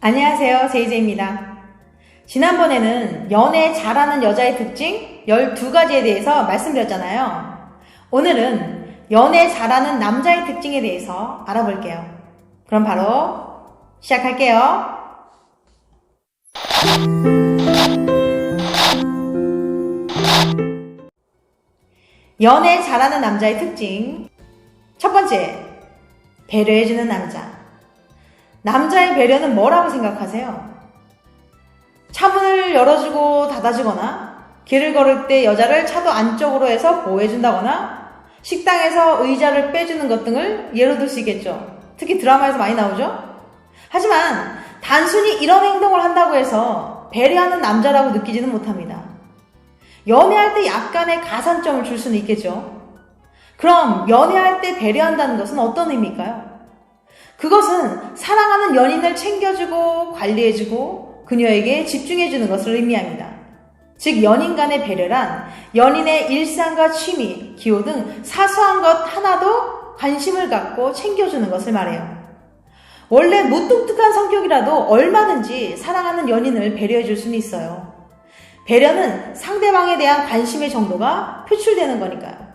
안녕하세요, 제이제이입니다. 지난번에는 연애 잘하는 여자의 특징 12가지에 대해서 말씀드렸잖아요. 오늘은 연애 잘하는 남자의 특징에 대해서 알아볼게요. 그럼 바로 시작할게요. 연애 잘하는 남자의 특징 첫 번째, 배려해주는 남자. 남자의 배려는 뭐라고 생각하세요? 차문을 열어주고 닫아주거나, 길을 걸을 때 여자를 차도 안쪽으로 해서 보호해준다거나, 식당에서 의자를 빼주는 것 등을 예로 들 수 있겠죠. 특히 드라마에서 많이 나오죠. 하지만 단순히 이런 행동을 한다고 해서 배려하는 남자라고 느끼지는 못합니다. 연애할 때 약간의 가산점을 줄 수는 있겠죠. 그럼 연애할 때 배려한다는 것은 어떤 의미일까요? 그것은 사랑하는 연인을 챙겨주고 관리해주고 그녀에게 집중해주는 것을 의미합니다. 즉 연인 간의 배려란 연인의 일상과 취미, 기호 등 사소한 것 하나도 관심을 갖고 챙겨주는 것을 말해요. 원래 무뚝뚝한 성격이라도 얼마든지 사랑하는 연인을 배려해줄 수는 있어요. 배려는 상대방에 대한 관심의 정도가 표출되는 거니까요.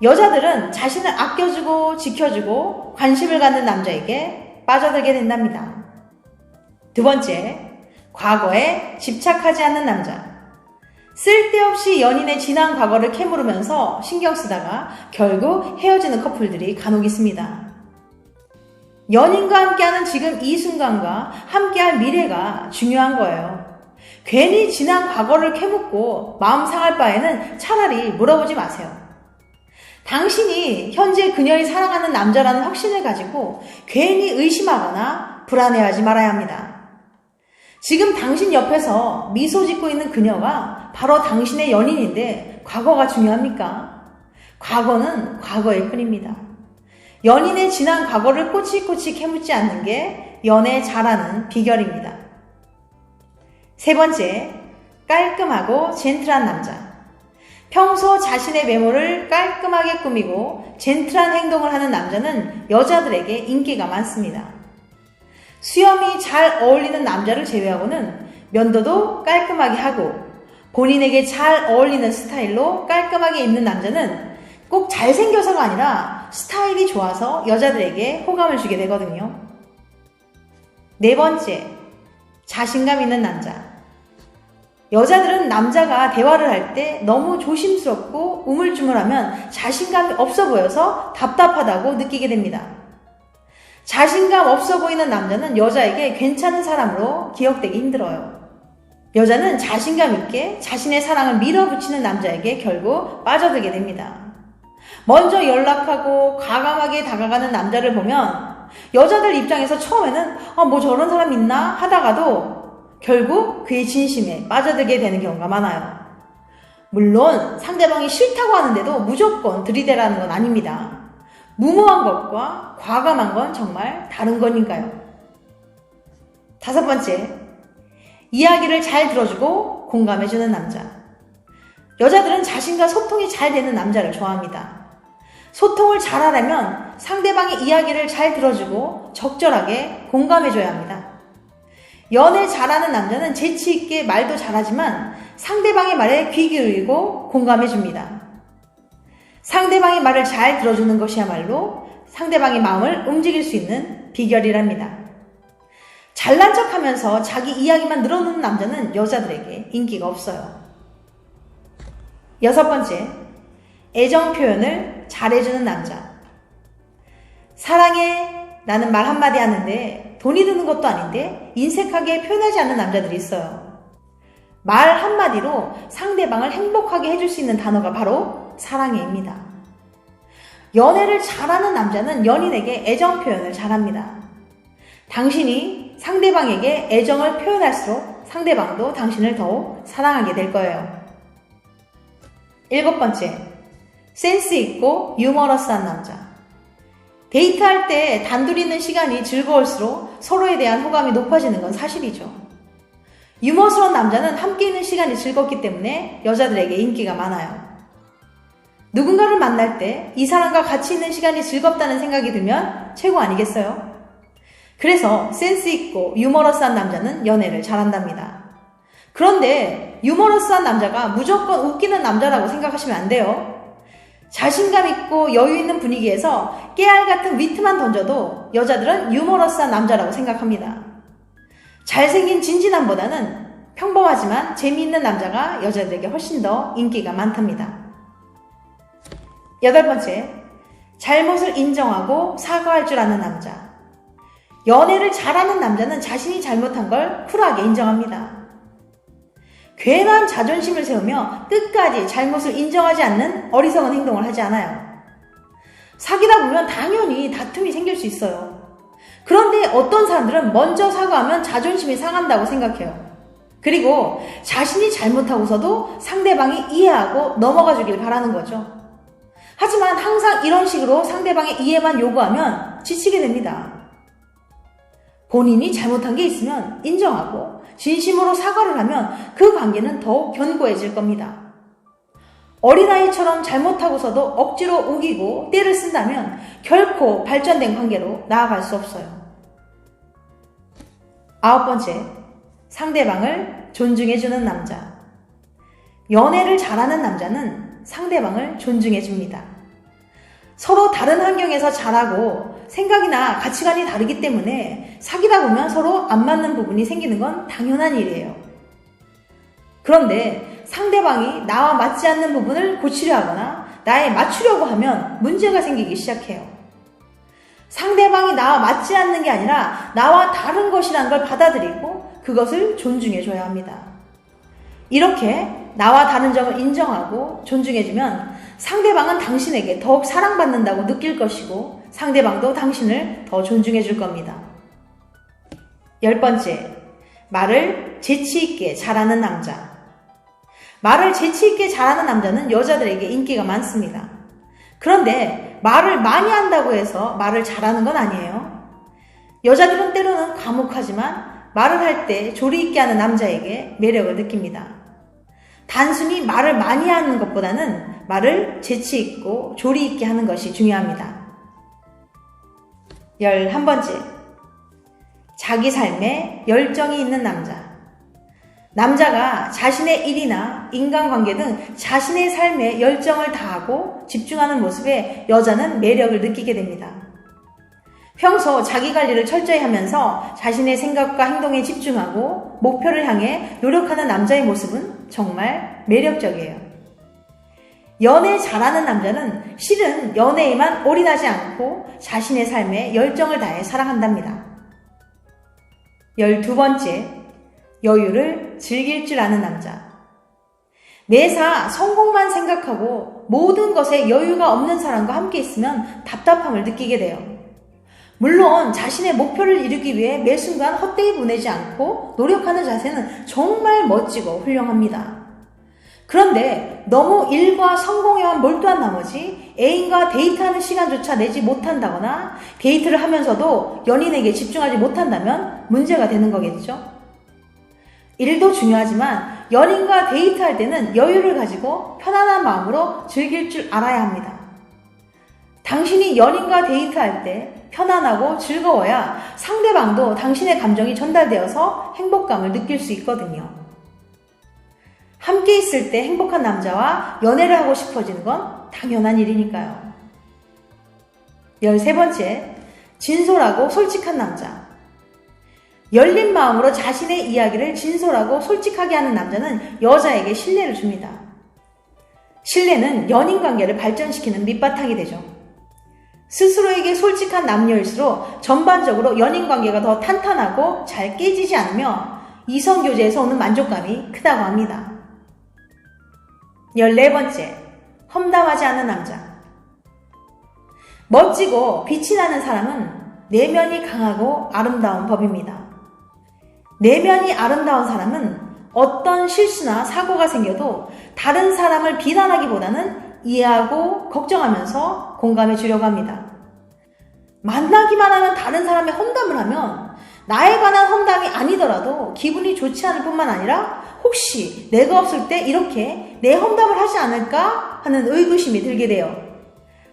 여자들은 자신을 아껴주고 지켜주고 관심을 갖는 남자에게 빠져들게 된답니다. 두 번째, 과거에 집착하지 않는 남자. 쓸데없이 연인의 지난 과거를 캐물으면서 신경 쓰다가 결국 헤어지는 커플들이 간혹 있습니다. 연인과 함께하는 지금 이 순간과 함께할 미래가 중요한 거예요. 괜히 지난 과거를 캐묻고 마음 상할 바에는 차라리 물어보지 마세요. 당신이 현재 그녀의 사랑하는 남자라는 확신을 가지고 괜히 의심하거나 불안해하지 말아야 합니다. 지금 당신 옆에서 미소 짓고 있는 그녀가 바로 당신의 연인인데 과거가 중요합니까? 과거는 과거일 뿐입니다. 연인의 지난 과거를 꼬치꼬치 캐묻지 않는 게 연애 잘하는 비결입니다. 세 번째, 깔끔하고 젠틀한 남자. 평소 자신의 외모를 깔끔하게 꾸미고 젠틀한 행동을 하는 남자는 여자들에게 인기가 많습니다. 수염이 잘 어울리는 남자를 제외하고는 면도도 깔끔하게 하고 본인에게 잘 어울리는 스타일로 깔끔하게 입는 남자는 꼭 잘생겨서가 아니라 스타일이 좋아서 여자들에게 호감을 주게 되거든요. 네 번째, 자신감 있는 남자. 여자들은 남자가 대화를 할 때 너무 조심스럽고 우물쭈물하면 자신감이 없어 보여서 답답하다고 느끼게 됩니다. 자신감 없어 보이는 남자는 여자에게 괜찮은 사람으로 기억되기 힘들어요. 여자는 자신감 있게 자신의 사랑을 밀어붙이는 남자에게 결국 빠져들게 됩니다. 먼저 연락하고 과감하게 다가가는 남자를 보면 여자들 입장에서 처음에는 뭐 저런 사람 있나 하다가도 결국 그의 진심에 빠져들게 되는 경우가 많아요. 물론 상대방이 싫다고 하는데도 무조건 들이대라는 건 아닙니다. 무모한 것과 과감한 건 정말 다른 거니까요. 다섯 번째, 이야기를 잘 들어주고 공감해주는 남자. 여자들은 자신과 소통이 잘 되는 남자를 좋아합니다. 소통을 잘하려면 상대방의 이야기를 잘 들어주고 적절하게 공감해줘야 합니다. 연애 잘하는 남자는 재치있게 말도 잘하지만 상대방의 말에 귀 기울이고 공감해줍니다. 상대방의 말을 잘 들어주는 것이야말로 상대방의 마음을 움직일 수 있는 비결이랍니다. 잘난 척하면서 자기 이야기만 늘어놓는 남자는 여자들에게 인기가 없어요. 여섯 번째, 애정 표현을 잘해주는 남자. 사랑해 라는 말 한마디 하는데 돈이 드는 것도 아닌데 인색하게 표현하지 않는 남자들이 있어요. 말 한마디로 상대방을 행복하게 해줄 수 있는 단어가 바로 사랑해입니다. 연애를 잘하는 남자는 연인에게 애정 표현을 잘합니다. 당신이 상대방에게 애정을 표현할수록 상대방도 당신을 더욱 사랑하게 될 거예요. 일곱 번째, 센스 있고 유머러스한 남자. 데이트할 때 단둘이 있는 시간이 즐거울수록 서로에 대한 호감이 높아지는 건 사실이죠. 유머스러운 남자는 함께 있는 시간이 즐겁기 때문에 여자들에게 인기가 많아요. 누군가를 만날 때 이 사람과 같이 있는 시간이 즐겁다는 생각이 들면 최고 아니겠어요? 그래서 센스 있고 유머러스한 남자는 연애를 잘한답니다. 그런데 유머러스한 남자가 무조건 웃기는 남자라고 생각하시면 안 돼요. 자신감 있고 여유 있는 분위기에서 깨알 같은 위트만 던져도 여자들은 유머러스한 남자라고 생각합니다. 잘생긴 진진남보다는 평범하지만 재미있는 남자가 여자들에게 훨씬 더 인기가 많답니다. 8번째, 잘못을 인정하고 사과할 줄 아는 남자. 연애를 잘하는 남자는 자신이 잘못한 걸 쿨하게 인정합니다. 괜한 자존심을 세우며 끝까지 잘못을 인정하지 않는 어리석은 행동을 하지 않아요. 사귀다 보면 당연히 다툼이 생길 수 있어요. 그런데 어떤 사람들은 먼저 사과하면 자존심이 상한다고 생각해요. 그리고 자신이 잘못하고서도 상대방이 이해하고 넘어가 주길 바라는 거죠. 하지만 항상 이런 식으로 상대방의 이해만 요구하면 지치게 됩니다. 본인이 잘못한 게 있으면 인정하고 진심으로 사과를 하면 그 관계는 더욱 견고해질 겁니다. 어린아이처럼 잘못하고서도 억지로 우기고 떼를 쓴다면 결코 발전된 관계로 나아갈 수 없어요. 9번째, 상대방을 존중해주는 남자. 연애를 잘하는 남자는 상대방을 존중해줍니다. 서로 다른 환경에서 자라고 생각이나 가치관이 다르기 때문에 사귀다 보면 서로 안 맞는 부분이 생기는 건 당연한 일이에요. 그런데 상대방이 나와 맞지 않는 부분을 고치려 하거나 나에 맞추려고 하면 문제가 생기기 시작해요. 상대방이 나와 맞지 않는 게 아니라 나와 다른 것이라는 걸 받아들이고 그것을 존중해줘야 합니다. 이렇게 나와 다른 점을 인정하고 존중해주면 상대방은 당신에게 더욱 사랑받는다고 느낄 것이고 상대방도 당신을 더 존중해줄 겁니다. 10번째, 말을 재치있게 잘하는 남자. 말을 재치있게 잘하는 남자는 여자들에게 인기가 많습니다. 그런데 말을 많이 한다고 해서 말을 잘하는 건 아니에요. 여자들은 때로는 과묵하지만 말을 할 때 조리 있게 하는 남자에게 매력을 느낍니다. 단순히 말을 많이 하는 것보다는 말을 재치 있고 조리 있게 하는 것이 중요합니다. 11번째, 자기 삶에 열정이 있는 남자. 남자가 자신의 일이나 인간관계 등 자신의 삶에 열정을 다하고 집중하는 모습에 여자는 매력을 느끼게 됩니다. 평소 자기관리를 철저히 하면서 자신의 생각과 행동에 집중하고 목표를 향해 노력하는 남자의 모습은 정말 매력적이에요. 연애 잘하는 남자는 실은 연애에만 올인하지 않고 자신의 삶에 열정을 다해 살아간답니다. 12번째, 여유를 즐길 줄 아는 남자. 매사 성공만 생각하고 모든 것에 여유가 없는 사람과 함께 있으면 답답함을 느끼게 돼요. 물론 자신의 목표를 이루기 위해 매 순간 헛되이 보내지 않고 노력하는 자세는 정말 멋지고 훌륭합니다. 그런데 너무 일과 성공에만 몰두한 나머지 애인과 데이트하는 시간조차 내지 못한다거나 데이트를 하면서도 연인에게 집중하지 못한다면 문제가 되는 거겠죠? 일도 중요하지만 연인과 데이트할 때는 여유를 가지고 편안한 마음으로 즐길 줄 알아야 합니다. 당신이 연인과 데이트할 때 편안하고 즐거워야 상대방도 당신의 감정이 전달되어서 행복감을 느낄 수 있거든요. 함께 있을 때 행복한 남자와 연애를 하고 싶어지는 건 당연한 일이니까요. 13번째, 진솔하고 솔직한 남자. 열린 마음으로 자신의 이야기를 진솔하고 솔직하게 하는 남자는 여자에게 신뢰를 줍니다. 신뢰는 연인관계를 발전시키는 밑바탕이 되죠. 스스로에게 솔직한 남녀일수록 전반적으로 연인관계가 더 탄탄하고 잘 깨지지 않으며 이성교제에서 오는 만족감이 크다고 합니다. 14번째, 험담하지 않는 남자. 멋지고 빛이 나는 사람은 내면이 강하고 아름다운 법입니다. 내면이 아름다운 사람은 어떤 실수나 사고가 생겨도 다른 사람을 비난하기보다는 이해하고 걱정하면서 공감해 주려고 합니다. 만나기만 하면 다른 사람의 험담을 하면 나에 관한 험담이 아니더라도 기분이 좋지 않을 뿐만 아니라 혹시 내가 없을 때 이렇게 내 험담을 하지 않을까 하는 의구심이 들게 돼요.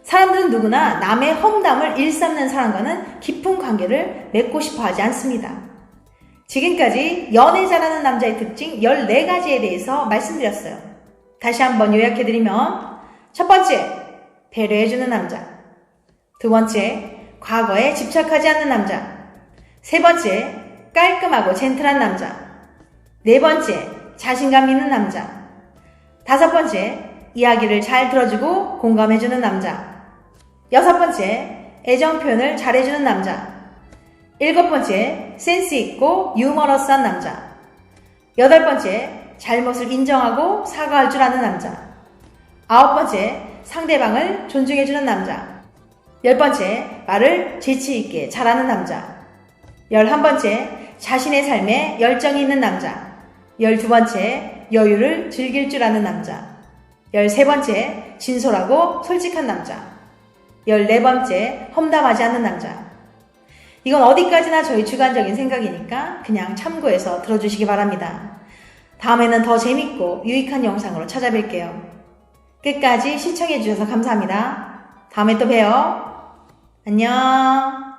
사람들은 누구나 남의 험담을 일삼는 사람과는 깊은 관계를 맺고 싶어 하지 않습니다. 지금까지 연애 잘하는 남자의 특징 14가지에 대해서 말씀드렸어요. 다시 한번 요약해드리면 첫 번째, 배려해주는 남자. 두 번째, 과거에 집착하지 않는 남자. 세 번째, 깔끔하고 젠틀한 남자. 네 번째, 자신감 있는 남자. 다섯 번째, 이야기를 잘 들어주고 공감해주는 남자. 여섯 번째, 애정 표현을 잘해주는 남자. 일곱 번째, 센스 있고 유머러스한 남자. 여덟 번째, 잘못을 인정하고 사과할 줄 아는 남자. 아홉 번째, 상대방을 존중해주는 남자. 열 번째, 말을 재치 있게 잘하는 남자. 11번째, 자신의 삶에 열정이 있는 남자. 12번째, 여유를 즐길 줄 아는 남자. 13번째, 진솔하고 솔직한 남자. 14번째, 험담하지 않는 남자. 이건 어디까지나 저희 주관적인 생각이니까 그냥 참고해서 들어주시기 바랍니다. 다음에는 더 재밌고 유익한 영상으로 찾아뵐게요. 끝까지 시청해주셔서 감사합니다. 다음에 또 봬요. 안녕.